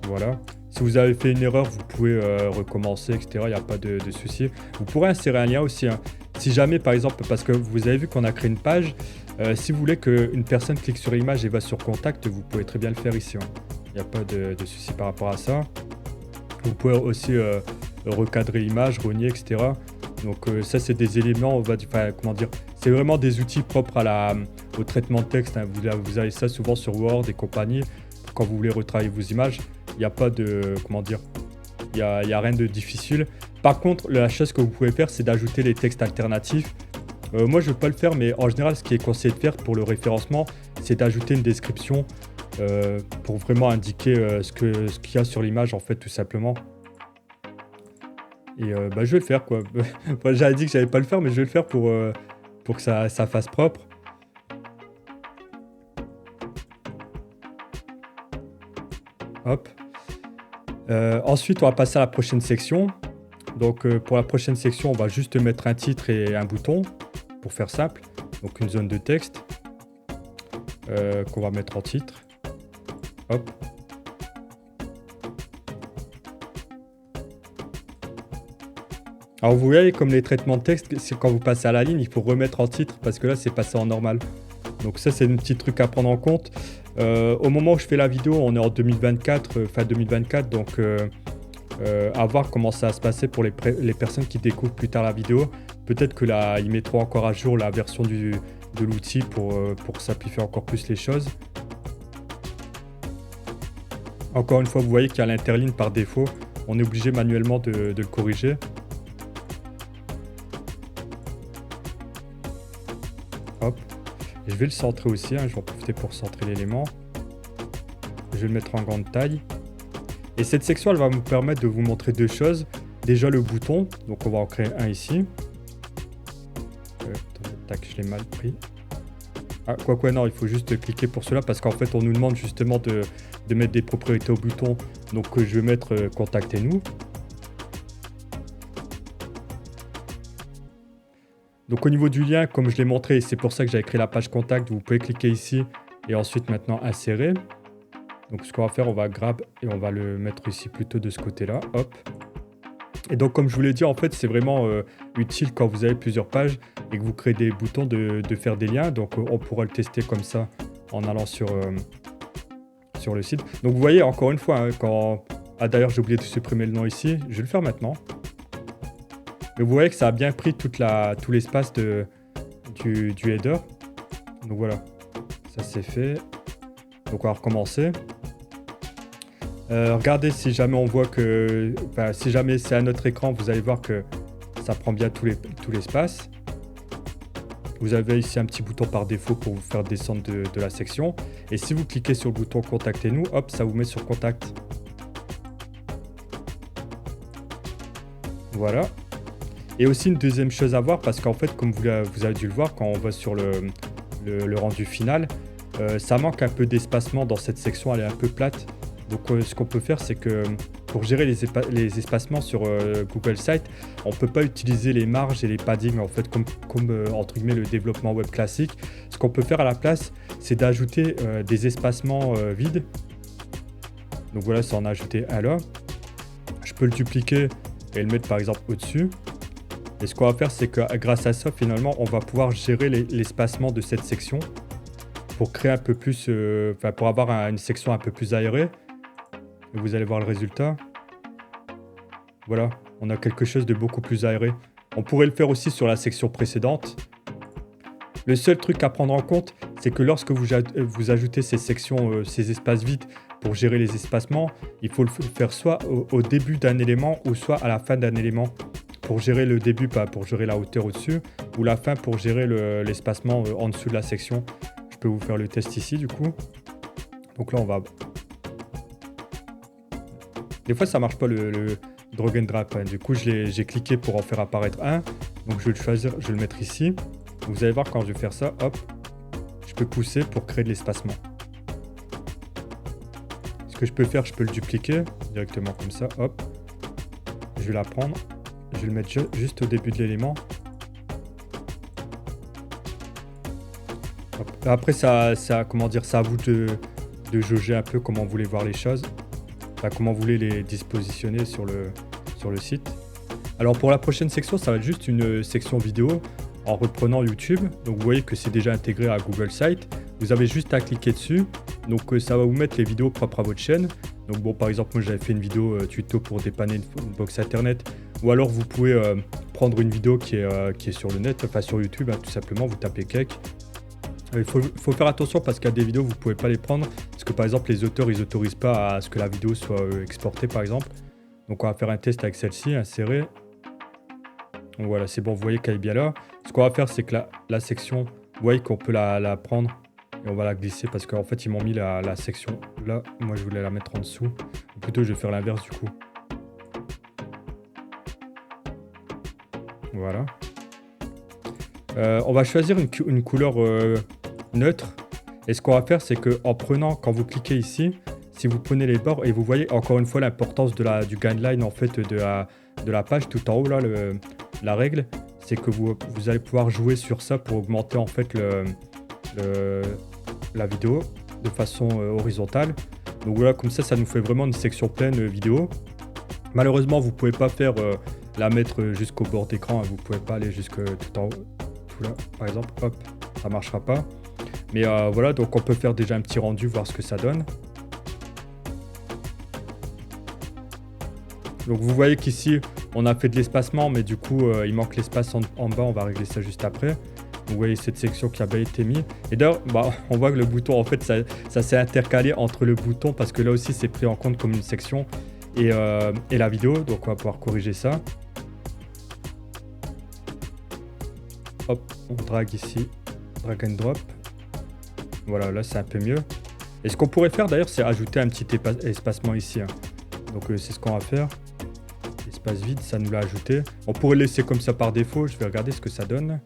Voilà. Si vous avez fait une erreur, vous pouvez recommencer, etc. Il n'y a pas de souci. Vous pourrez insérer un lien aussi, hein. Si jamais, par exemple, parce que vous avez vu qu'on a créé une page, si vous voulez qu'une personne clique sur l'image et va sur Contact, vous pouvez très bien le faire ici, hein. Il n'y a pas de souci par rapport à ça. Vous pouvez aussi recadrer l'image, renier, etc. Donc ça, c'est des éléments, comment dire, c'est vraiment des outils propres au traitement de texte, hein. Vous avez ça souvent sur Word et compagnie. Quand vous voulez retravailler vos images, il n'y a pas de, comment dire, il y a rien de difficile. Par contre, la chose que vous pouvez faire, c'est d'ajouter les textes alternatifs. Moi, je ne veux pas le faire, mais en général, ce qui est conseillé de faire pour le référencement, c'est d'ajouter une description pour vraiment indiquer ce qu'il y a sur l'image, en fait, tout simplement. Et je vais le faire, quoi. Enfin, j'avais dit que j'allais pas le faire, mais je vais le faire pour que ça fasse propre. Hop. Ensuite, on va passer à la prochaine section. Donc, pour la prochaine section, on va juste mettre un titre et un bouton, pour faire simple. Donc, une zone de texte qu'on va mettre en titre. Hop. Alors vous voyez, comme les traitements de texte, c'est quand vous passez à la ligne, il faut remettre en titre parce que là c'est passé en normal. Donc ça, c'est un petit truc à prendre en compte. Au moment où je fais la vidéo, on est en 2024, fin 2024, donc à voir comment ça va se passer pour les personnes qui découvrent plus tard la vidéo. Peut-être que là, ils mettront encore à jour la version de l'outil pour simplifier encore plus les choses. Encore une fois, vous voyez qu'il y a l'interligne par défaut. On est obligé manuellement de le corriger. Hop. Je vais le centrer aussi, hein. Je vais en profiter pour centrer l'élément. Je vais le mettre en grande taille. Et cette section, elle va me permettre de vous montrer deux choses. Déjà le bouton, donc on va en créer un ici. Tac, je l'ai mal pris. Ah, quoique non, il faut juste cliquer pour cela parce qu'en fait, on nous demande justement de mettre des propriétés au bouton. Donc je vais mettre contactez-nous. Donc au niveau du lien, comme je l'ai montré, c'est pour ça que j'avais créé la page contact, vous pouvez cliquer ici et ensuite maintenant insérer. Donc ce qu'on va faire, on va grab et on va le mettre ici plutôt de ce côté-là. Hop. Et donc comme je vous l'ai dit, en fait, c'est vraiment utile quand vous avez plusieurs pages et que vous créez des boutons de faire des liens. Donc on pourra le tester comme ça en allant sur le site. Donc vous voyez, encore une fois, hein, Ah d'ailleurs, j'ai oublié de supprimer le nom ici. Je vais le faire maintenant. Mais vous voyez que ça a bien pris tout l'espace du header. Donc voilà, ça c'est fait. Donc on va recommencer. Regardez si jamais on voit que... Enfin, si jamais c'est à notre écran, vous allez voir que ça prend bien tout l'espace. Vous avez ici un petit bouton par défaut pour vous faire descendre de la section. Et si vous cliquez sur le bouton Contactez-nous, hop, ça vous met sur Contact. Voilà. Et aussi une deuxième chose à voir, parce qu'en fait, comme vous avez dû le voir, quand on va sur le rendu final, ça manque un peu d'espacement dans cette section, elle est un peu plate. Donc ce qu'on peut faire, c'est que pour gérer les espacements sur Google Site, on ne peut pas utiliser les marges et les paddings en fait comme entre guillemets le développement web classique. Ce qu'on peut faire à la place, c'est d'ajouter des espacements vides. Donc voilà, ça en a ajouté un là. Je peux le dupliquer et le mettre par exemple au-dessus. Et ce qu'on va faire, c'est que grâce à ça, finalement, on va pouvoir gérer l'espacement de cette section pour créer un peu plus, pour avoir une section un peu plus aérée. Et vous allez voir le résultat. Voilà, on a quelque chose de beaucoup plus aéré. On pourrait le faire aussi sur la section précédente. Le seul truc à prendre en compte, c'est que lorsque vous ajoutez ces sections, ces espaces vides pour gérer les espacements, il faut le faire soit au début d'un élément ou soit à la fin d'un élément. Pour gérer le début, pas pour gérer la hauteur au-dessus, ou la fin pour gérer l'espacement en dessous de la section. Je peux vous faire le test ici du coup. Donc là on va... Des fois ça marche pas le drag and drop, hein. Du coup j'ai cliqué pour en faire apparaître un. Donc je vais le choisir, je vais le mettre ici. Vous allez voir quand je vais faire ça, hop, je peux pousser pour créer de l'espacement. Ce que je peux faire, je peux le dupliquer directement comme ça, hop. Je vais la prendre. Je vais le mettre juste au début de l'élément. Après, comment dire, ça à vous de jauger un peu comment vous voulez voir les choses. Enfin, comment vous voulez les dispositionner sur le site. Alors pour la prochaine section, ça va être juste une section vidéo en reprenant YouTube. Donc vous voyez que c'est déjà intégré à Google Site. Vous avez juste à cliquer dessus. Donc ça va vous mettre les vidéos propres à votre chaîne. Donc bon, par exemple, moi j'avais fait une vidéo tuto pour dépanner une box internet. Ou alors vous pouvez prendre une vidéo qui est sur le net, enfin sur YouTube, hein, tout simplement, vous tapez Cake. Il faut faire attention parce qu'il y a des vidéos, vous ne pouvez pas les prendre. Parce que par exemple, les auteurs, ils n'autorisent pas à ce que la vidéo soit exportée, par exemple. Donc on va faire un test avec celle-ci, insérer. Donc voilà, c'est bon, vous voyez qu'elle est bien là. Ce qu'on va faire, c'est que la section, vous voyez qu'on peut la prendre et on va la glisser parce qu'en fait, ils m'ont mis la section là. Moi, je voulais la mettre en dessous. Ou plutôt, je vais faire l'inverse du coup. Voilà. On va choisir une couleur neutre. Et ce qu'on va faire, c'est qu'en prenant, quand vous cliquez ici, si vous prenez les bords et vous voyez encore une fois l'importance du guideline en fait de la page tout en haut là, la règle, c'est que vous allez pouvoir jouer sur ça pour augmenter en fait la vidéo de façon horizontale. Donc voilà, comme ça nous fait vraiment une section pleine vidéo. Malheureusement, vous pouvez pas faire la mettre jusqu'au bord d'écran, hein. Vous pouvez pas aller jusque tout en haut, tout là, par exemple, hop, ça marchera pas. Mais voilà, donc on peut faire déjà un petit rendu, voir ce que ça donne. Donc vous voyez qu'ici, on a fait de l'espacement, mais du coup, il manque l'espace en bas, on va régler ça juste après. Donc, vous voyez cette section qui a bien été mise. Et d'ailleurs, on voit que le bouton, en fait, ça s'est intercalé entre le bouton, parce que là aussi, c'est pris en compte comme une section, et la vidéo. Donc on va pouvoir corriger ça. Hop, on drague ici, drag and drop. Voilà, là c'est un peu mieux. Et ce qu'on pourrait faire d'ailleurs, c'est ajouter un petit espacement ici, hein. Donc c'est ce qu'on va faire. Espace vide, ça nous l'a ajouté. On pourrait le laisser comme ça par défaut. Je vais regarder ce que ça donne.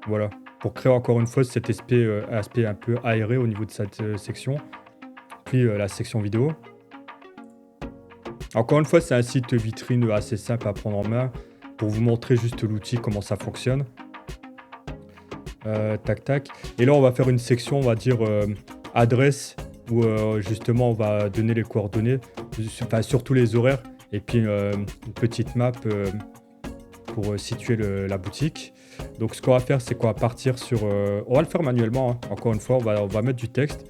Voilà, pour créer encore une fois cet aspect un peu aéré au niveau de cette section. Puis la section vidéo. Encore une fois, c'est un site vitrine assez simple à prendre en main pour vous montrer juste l'outil, comment ça fonctionne. Tac tac. Et là, on va faire une section, on va dire adresse, où justement on va donner les coordonnées, enfin, surtout les horaires, et puis une petite map pour situer la boutique. Donc ce qu'on va faire, c'est qu'on va partir sur... on va le faire manuellement, hein. Encore une fois, on va mettre du texte.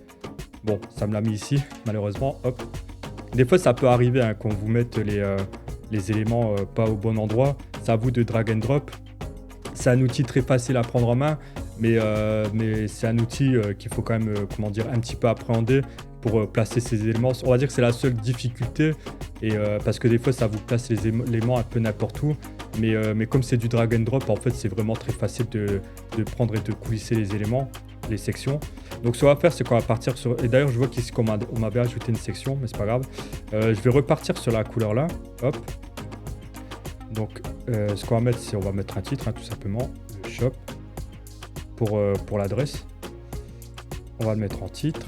Bon, ça me l'a mis ici, malheureusement. Hop. Des fois, ça peut arriver, hein, qu'on vous mette les éléments pas au bon endroit. C'est à vous de drag and drop. C'est un outil très facile à prendre en main, mais c'est un outil qu'il faut quand même comment dire, un petit peu appréhender pour placer ces éléments. On va dire que c'est la seule difficulté, et, parce que des fois, ça vous place les éléments un peu n'importe où. Mais comme c'est du drag and drop, en fait, c'est vraiment très facile de prendre et de coulisser les éléments, les sections. Donc ce qu'on va faire, c'est qu'on va partir sur... Et d'ailleurs, je vois qu'ici, on m'avait ajouté une section, mais c'est pas grave. Je vais repartir sur la couleur là. Hop. Donc ce qu'on va mettre, c'est on va mettre un titre, hein, tout simplement. Le shop. Pour l'adresse. On va le mettre en titre.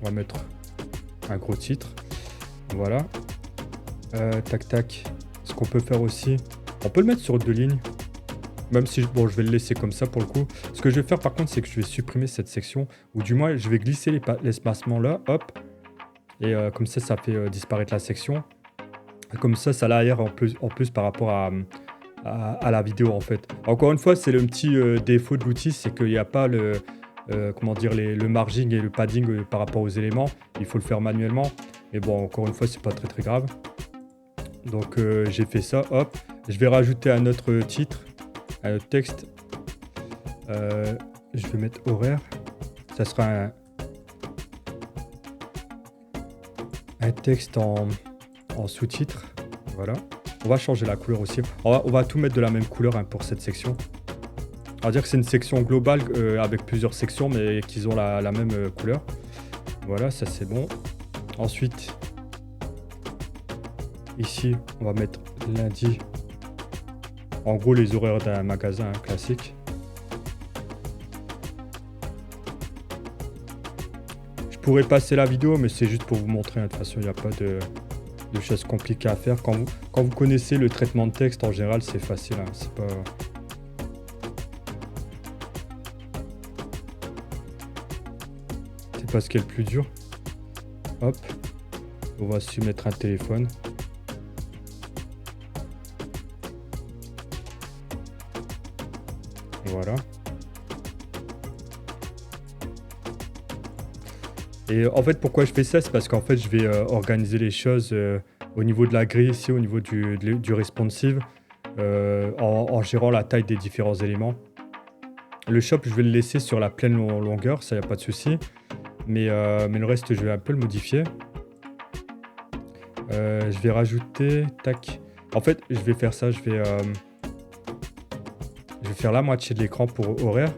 On va mettre un gros titre. Voilà. Tac tac. Ce qu'on peut faire aussi, on peut le mettre sur 2 lignes. Même si, bon, je vais le laisser comme ça pour le coup. Ce que je vais faire par contre, c'est que je vais supprimer cette section. Ou du moins, je vais glisser l'espacement là, hop. Et comme ça fait disparaître la section. Comme ça l'aère en plus par rapport à la vidéo en fait. Encore une fois, c'est le petit défaut de l'outil, c'est qu'il n'y a pas comment dire, le margin et le padding par rapport aux éléments. Il faut le faire manuellement. Mais bon, encore une fois, c'est pas très grave. Donc j'ai fait ça, hop. Je vais rajouter un autre titre, un autre texte. Je vais mettre horaire. Ça sera un texte en sous-titre. Voilà. On va changer la couleur aussi. On va tout mettre de la même couleur pour cette section. On va dire que c'est une section globale avec plusieurs sections, mais qu'ils ont la même couleur. Voilà, ça c'est bon. Ensuite, ici, on va mettre lundi. En gros, les horaires d'un magasin classique. Je pourrais passer la vidéo, mais c'est juste pour vous montrer. De toute façon, il n'y a pas de choses compliquées à faire. Quand vous connaissez le traitement de texte, en général, c'est facile. Hein. C'est pas ce qui est le plus dur. Hop. On va se mettre un téléphone. Voilà. Et en fait, pourquoi je fais ça, c'est parce qu'en fait, je vais organiser les choses au niveau de la grille ici, au niveau du responsive, en gérant la taille des différents éléments. Le shop, je vais le laisser sur la pleine longueur, ça, il n'y a pas de souci. Mais le reste, je vais un peu le modifier. Je vais rajouter... Tac. En fait, je vais faire ça, je vais faire la moitié de l'écran pour horaire.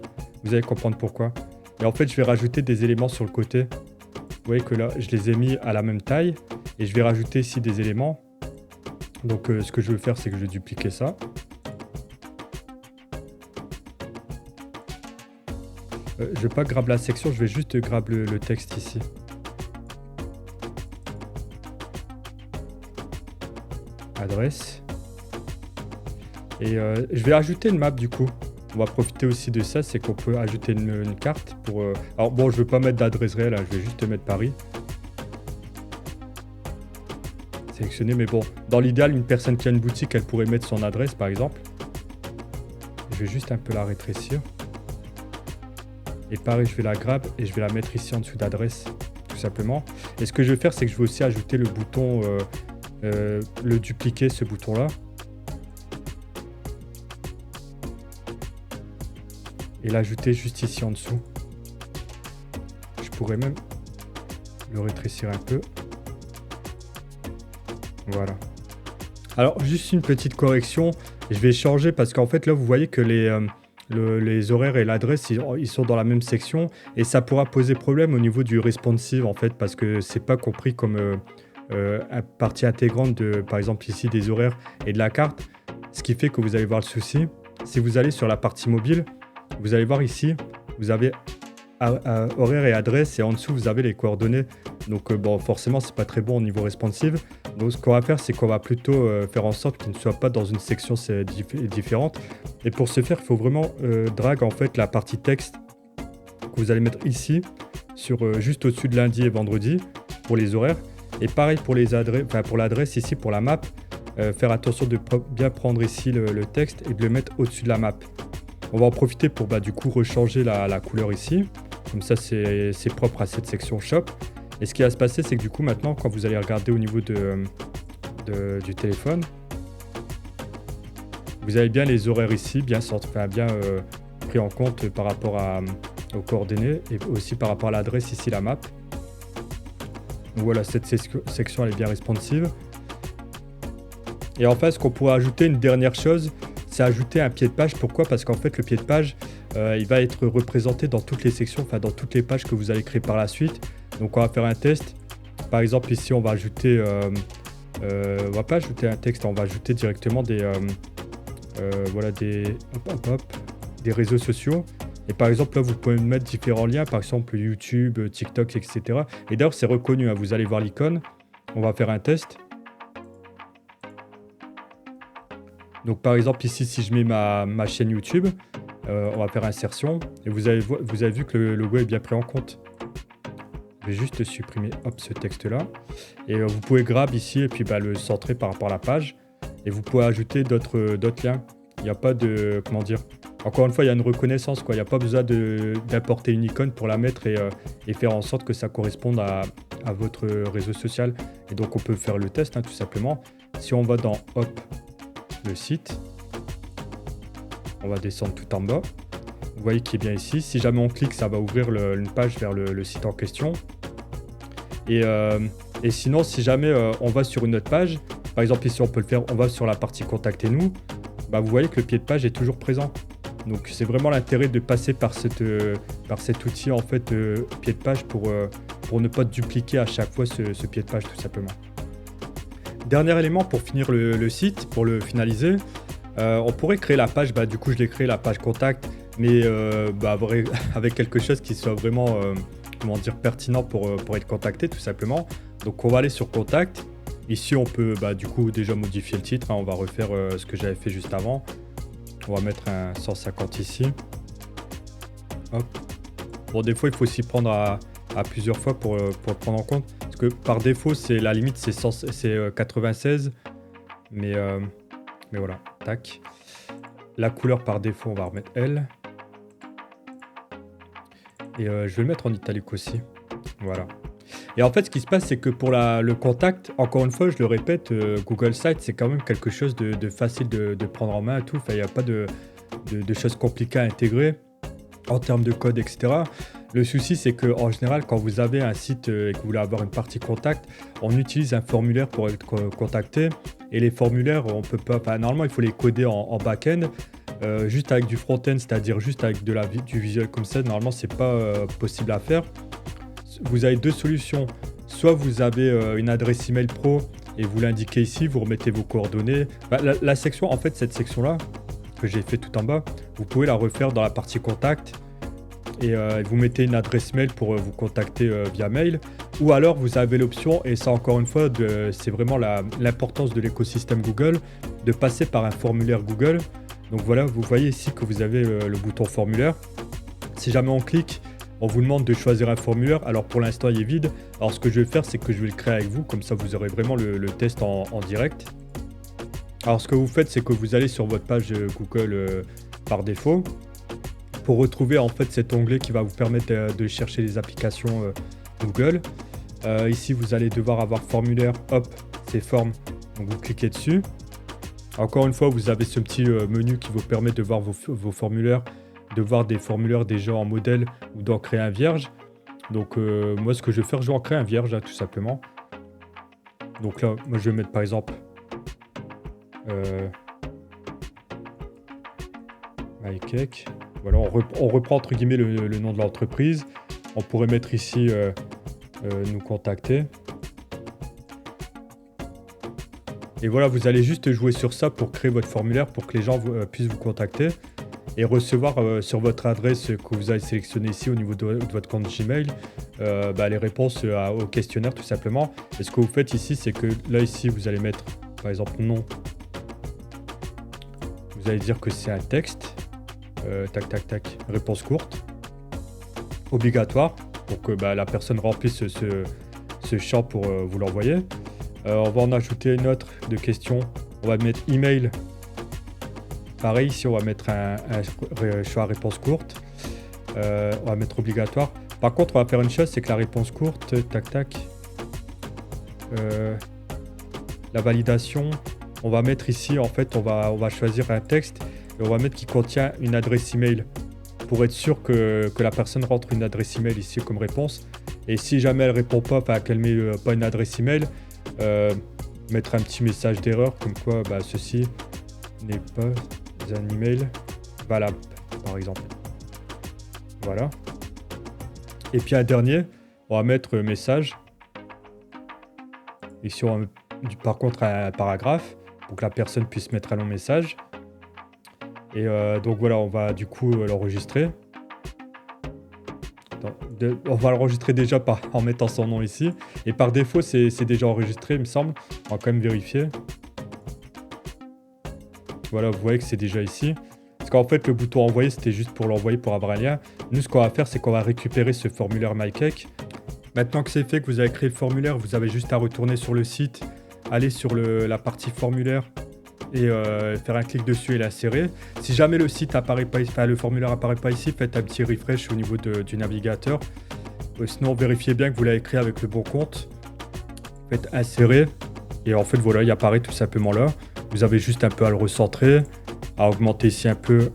Vous allez comprendre pourquoi. Et en fait, je vais rajouter des éléments sur le côté. Vous voyez que là, je les ai mis à la même taille. Et je vais rajouter ici des éléments. Donc, ce que je vais faire, c'est que je vais dupliquer ça. Je ne vais pas grab la section, je vais juste grab le texte ici. Adresse. Et je vais ajouter une map du coup. On va profiter aussi de ça, c'est qu'on peut ajouter une carte pour... Alors bon, je ne vais pas mettre d'adresse réelle, hein, je vais juste mettre Paris. Sélectionner, mais bon, dans l'idéal, une personne qui a une boutique, elle pourrait mettre son adresse par exemple. Je vais juste un peu la rétrécir. Et pareil, je vais la grab et je vais la mettre ici en dessous d'adresse, tout simplement. Et ce que je vais faire, c'est que je vais aussi ajouter le bouton, le dupliquer, ce bouton-là. Et l'ajouter juste ici en dessous. Je pourrais même le rétrécir un peu. Voilà. Alors, juste une petite correction. Je vais changer parce qu'en fait, là, vous voyez que les horaires et l'adresse, ils sont dans la même section. Et ça pourra poser problème au niveau du responsive, en fait, parce que c'est pas compris comme partie intégrante de, par exemple, ici, des horaires et de la carte. Ce qui fait que vous allez voir le souci. Si vous allez sur la partie mobile, vous allez voir ici, vous avez horaire et adresse et en dessous, vous avez les coordonnées. Donc, bon, forcément, c'est pas très bon au niveau responsive. Donc, ce qu'on va faire, c'est qu'on va plutôt faire en sorte qu'il ne soit pas dans une section différente. Et pour ce faire, il faut vraiment drag en fait la partie texte que vous allez mettre ici, juste au-dessus de lundi et vendredi pour les horaires. Et pareil pour les adresses, enfin pour l'adresse ici, pour la map, faire attention de bien prendre ici le texte et de le mettre au-dessus de la map. On va en profiter pour du coup rechanger la couleur ici. Comme ça, c'est propre à cette section shop. Et ce qui va se passer, c'est que du coup, maintenant, quand vous allez regarder au niveau du téléphone, vous avez bien les horaires ici, bien pris en compte par rapport aux coordonnées et aussi par rapport à l'adresse ici, la map. Donc voilà, cette section, elle est bien responsive. Et enfin, ce qu'on pourrait ajouter, une dernière chose, c'est ajouter un pied de page. Pourquoi ? Parce qu'en fait, le pied de page, il va être représenté dans toutes les sections, enfin dans toutes les pages que vous allez créer par la suite. Donc on va faire un test. Par exemple, ici, on va ajouter... on va pas ajouter un texte, on va ajouter directement des réseaux sociaux. Et par exemple, là, vous pouvez mettre différents liens, par exemple YouTube, TikTok, etc. Et d'ailleurs, c'est reconnu, hein, vous allez voir l'icône. On va faire un test. Donc par exemple ici, si je mets ma chaîne YouTube, on va faire insertion. Et vous avez vu que le logo est bien pris en compte. Je vais juste supprimer hop, ce texte-là. Et vous pouvez grab ici et puis le centrer par rapport à la page. Et vous pouvez ajouter d'autres liens. Il n'y a pas de... Comment dire? Encore une fois, il y a une reconnaissance, quoi. Il n'y a pas besoin d'importer une icône pour la mettre et faire en sorte que ça corresponde à votre réseau social. Et donc on peut faire le test, hein, tout simplement. Si on va dans hop, le site, on va descendre tout en bas. Vous voyez qu'il est bien ici. Si jamais on clique, ça va ouvrir une page vers le site en question. Et sinon, si jamais on va sur une autre page, par exemple ici on peut le faire, on va sur la partie contactez-nous, vous voyez que le pied de page est toujours présent. Donc c'est vraiment l'intérêt de passer par cet outil en fait pied de page pour ne pas dupliquer à chaque fois ce pied de page tout simplement. Dernier élément pour finir le site, pour le finaliser, on pourrait créer la page, du coup je l'ai créé la page contact, mais avec quelque chose qui soit vraiment pertinent pour être contacté tout simplement. Donc on va aller sur contact. Ici on peut du coup déjà modifier le titre, hein, on va refaire ce que j'avais fait juste avant. On va mettre un 150 ici. Hop. Bon, des fois il faut s'y prendre à plusieurs fois pour le prendre en compte. Parce que par défaut c'est la limite c'est 96. Mais voilà, tac. La couleur par défaut on va remettre L. Et je vais le mettre en italique aussi. Voilà. Et en fait, ce qui se passe, c'est que pour le contact, encore une fois, je le répète, Google Sites, c'est quand même quelque chose de facile de prendre en main et tout. Enfin, il n'y a pas de choses compliquées à intégrer en termes de code, etc. Le souci, c'est qu'en général, quand vous avez un site et que vous voulez avoir une partie contact, on utilise un formulaire pour être contacté. Et les formulaires, on peut pas... Enfin, normalement, il faut les coder en back-end. Juste avec du front-end, c'est-à-dire juste avec du visuel comme ça, normalement, c'est pas possible à faire. Vous avez deux solutions. Soit vous avez une adresse email pro et vous l'indiquez ici, vous remettez vos coordonnées. La section, en fait, cette section-là, que j'ai fait tout en bas, vous pouvez la refaire dans la partie contact et vous mettez une adresse mail pour vous contacter via mail. Ou alors vous avez l'option, et ça encore une fois, c'est vraiment l'importance de l'écosystème Google, de passer par un formulaire Google. Donc voilà, vous voyez ici que vous avez le bouton formulaire. Si jamais on clique, on vous demande de choisir un formulaire. Alors pour l'instant, il est vide. Alors ce que je vais faire, c'est que je vais le créer avec vous. Comme ça, vous aurez vraiment le test en direct. Alors ce que vous faites, c'est que vous allez sur votre page Google par défaut pour retrouver en fait cet onglet qui va vous permettre de chercher les applications Google. Ici, vous allez devoir avoir formulaire. Hop, c'est forme. Donc vous cliquez dessus. Encore une fois, vous avez ce petit menu qui vous permet de voir vos formulaires, de voir des formulaires déjà en modèle ou d'en créer un vierge. Donc moi, ce que je vais faire, je vais en créer un vierge, là, tout simplement. Donc là, moi, je vais mettre par exemple MyCake. Voilà, on reprend entre guillemets le nom de l'entreprise. On pourrait mettre ici nous contacter. Et voilà, vous allez juste jouer sur ça pour créer votre formulaire pour que les gens puissent vous contacter et recevoir sur votre adresse que vous avez sélectionnée ici au niveau de votre compte Gmail les réponses au questionnaire tout simplement. Et ce que vous faites ici, c'est que là ici, vous allez mettre par exemple nom. Vous allez dire que c'est un texte. Tac, tac, tac. Réponse courte. Obligatoire pour que la personne remplisse ce champ pour vous l'envoyer. On va en ajouter une autre de question. On va mettre email. Pareil, ici on va mettre un choix réponse courte. On va mettre obligatoire. Par contre, on va faire une chose, c'est que la réponse courte, tac tac. La validation, on va mettre ici, en fait, on va choisir un texte et on va mettre qui contient une adresse email pour être sûr que la personne rentre une adresse email ici comme réponse. Et si jamais elle répond pas, qu'elle met pas une adresse email, mettre un petit message d'erreur comme quoi ceci n'est pas un email valable par exemple. Voilà. Et puis un dernier, on va mettre message. Ici on va mettre, par contre un paragraphe pour que la personne puisse mettre un long message. Et donc voilà, on va du coup l'enregistrer. On va l'enregistrer déjà en mettant son nom ici. Et par défaut, c'est déjà enregistré, il me semble. On va quand même vérifier. Voilà, vous voyez que c'est déjà ici. Parce qu'en fait, le bouton envoyer, c'était juste pour l'envoyer pour avoir un lien. Nous, ce qu'on va faire, c'est qu'on va récupérer ce formulaire MyCake. Maintenant que c'est fait, que vous avez créé le formulaire, vous avez juste à retourner sur le site, aller sur la partie formulaire et faire un clic dessus et l'insérer. Si jamais le site apparaît pas, enfin, le formulaire apparaît pas ici, faites un petit refresh au niveau du navigateur. Sinon, vérifiez bien que vous l'avez créé avec le bon compte. Faites insérer et en fait voilà, il apparaît tout simplement là. Vous avez juste un peu à le recentrer, à augmenter ici un peu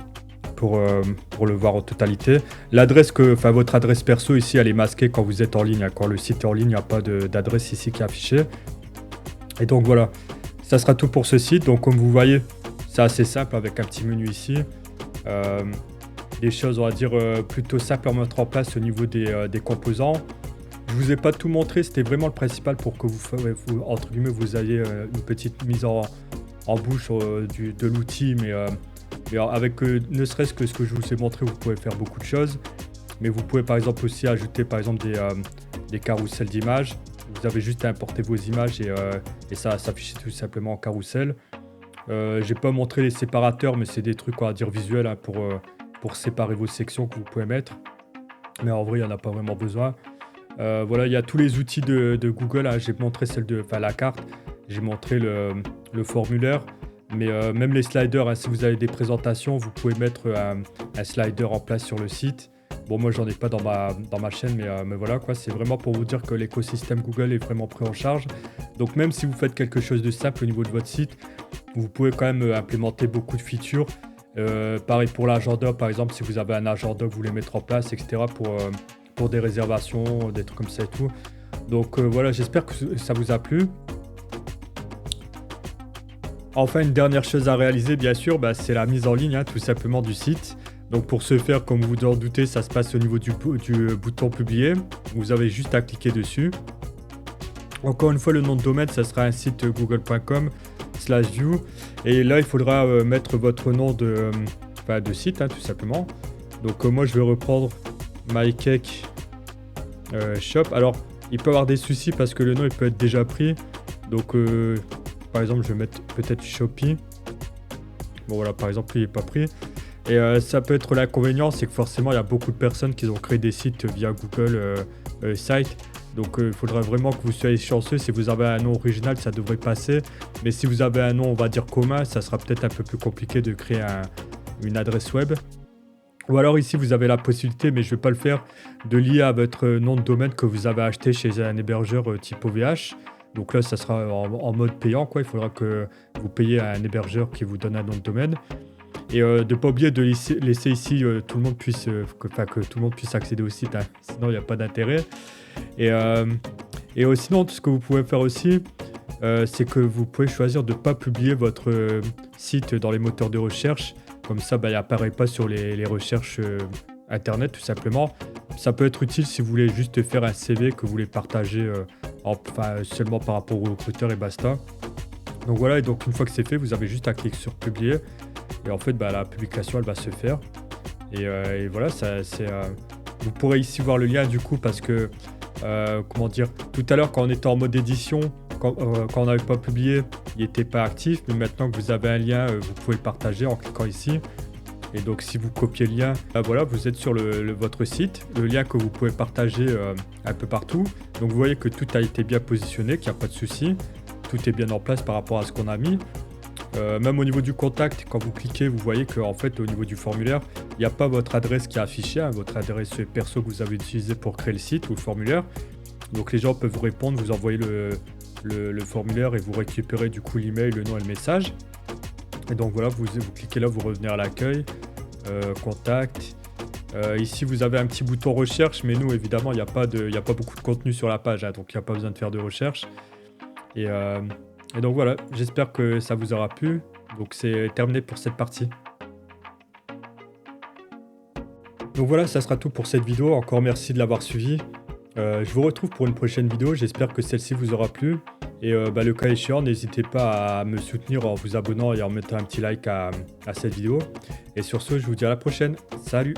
pour le voir en totalité. L'adresse votre adresse perso ici, elle est masquée quand vous êtes en ligne. Quand le site est en ligne, il n'y a pas d'adresse ici qui est affichée. Et donc voilà, ça sera tout pour ce site. Donc comme vous voyez, c'est assez simple avec un petit menu ici. Des choses, on va dire, plutôt simples à mettre en place au niveau des composants. Je vous ai pas tout montré, c'était vraiment le principal pour que entre guillemets, vous ayez une petite mise en bouche de l'outil, mais avec ne serait-ce que ce que je vous ai montré, vous pouvez faire beaucoup de choses. Mais vous pouvez par exemple aussi ajouter par exemple des carousels d'images. Vous avez juste à importer vos images et ça s'affiche tout simplement en carrousel. J'ai pas montré les séparateurs, mais c'est des trucs, on va dire, visuels hein, pour séparer vos sections que vous pouvez mettre. Mais en vrai, il n'y en a pas vraiment besoin. Voilà, il y a tous les outils de Google. Hein. J'ai montré la carte, j'ai montré le formulaire. Mais même les sliders, hein, si vous avez des présentations, vous pouvez mettre un slider en place sur le site. Bon, moi, j'en ai pas dans ma chaîne, mais voilà, quoi. C'est vraiment pour vous dire que l'écosystème Google est vraiment pris en charge. Donc, même si vous faites quelque chose de simple au niveau de votre site, vous pouvez quand même implémenter beaucoup de features. Pareil pour l'agenda, par exemple, si vous avez un agenda que vous voulez mettre en place, etc. pour des réservations, des trucs comme ça et tout. Donc, voilà, j'espère que ça vous a plu. Enfin, une dernière chose à réaliser, bien sûr, c'est la mise en ligne, hein, tout simplement, du site. Donc pour ce faire, comme vous en doutez, ça se passe au niveau du bouton publier. Vous avez juste à cliquer dessus. Encore une fois, le nom de domaine, ça sera un site google.com/view. Et là, il faudra mettre votre nom de site, hein, tout simplement. Donc moi, je vais reprendre MyCake Shop. Alors, il peut y avoir des soucis parce que le nom, il peut être déjà pris. Donc, par exemple, je vais mettre peut-être Shopee. Bon, voilà, par exemple, il n'est pas pris. Et ça peut être l'inconvénient, c'est que forcément, il y a beaucoup de personnes qui ont créé des sites via Google Site. Donc, il faudra vraiment que vous soyez chanceux. Si vous avez un nom original, ça devrait passer. Mais si vous avez un nom, on va dire commun, ça sera peut-être un peu plus compliqué de créer une adresse web. Ou alors ici, vous avez la possibilité, mais je ne vais pas le faire, de lier à votre nom de domaine que vous avez acheté chez un hébergeur type OVH. Donc là, ça sera en mode payant, quoi. Il faudra que vous payiez à un hébergeur qui vous donne un nom de domaine. Et de ne pas oublier de laisser ici que tout le monde puisse accéder au site, hein. Sinon il n'y a pas d'intérêt. Et sinon, ce que vous pouvez faire aussi, c'est que vous pouvez choisir de ne pas publier votre site dans les moteurs de recherche. Comme ça, il n'apparaît pas sur les recherches internet, tout simplement. Ça peut être utile si vous voulez juste faire un CV que vous voulez partager seulement par rapport aux recruteurs et basta. Donc voilà, et donc une fois que c'est fait, vous avez juste à cliquer sur publier. Et en fait, la publication, elle va se faire. Et voilà, vous pourrez ici voir le lien du coup parce que, tout à l'heure quand on était en mode édition, quand on n'avait pas publié, il n'était pas actif. Mais maintenant que vous avez un lien, vous pouvez le partager en cliquant ici. Et donc si vous copiez le lien, voilà, vous êtes sur votre site, le lien que vous pouvez partager un peu partout. Donc vous voyez que tout a été bien positionné, qu'il n'y a pas de souci. Tout est bien en place par rapport à ce qu'on a mis. Même au niveau du contact, quand vous cliquez, vous voyez qu'en fait, au niveau du formulaire, il n'y a pas votre adresse qui est affichée, hein, votre adresse perso que vous avez utilisée pour créer le site ou le formulaire. Donc les gens peuvent vous répondre, vous envoyer le formulaire et vous récupérez du coup l'email, le nom et le message. Et donc voilà, vous cliquez là, vous revenez à l'accueil, contact. Ici, vous avez un petit bouton recherche, mais nous, évidemment, il n'y a pas beaucoup de contenu sur la page, hein, donc il n'y a pas besoin de faire de recherche. Et donc voilà, j'espère que ça vous aura plu. Donc c'est terminé pour cette partie. Donc voilà, ça sera tout pour cette vidéo. Encore merci de l'avoir suivi. Je vous retrouve pour une prochaine vidéo. J'espère que celle-ci vous aura plu. Et le cas échéant, n'hésitez pas à me soutenir en vous abonnant et en mettant un petit like à cette vidéo. Et sur ce, je vous dis à la prochaine. Salut!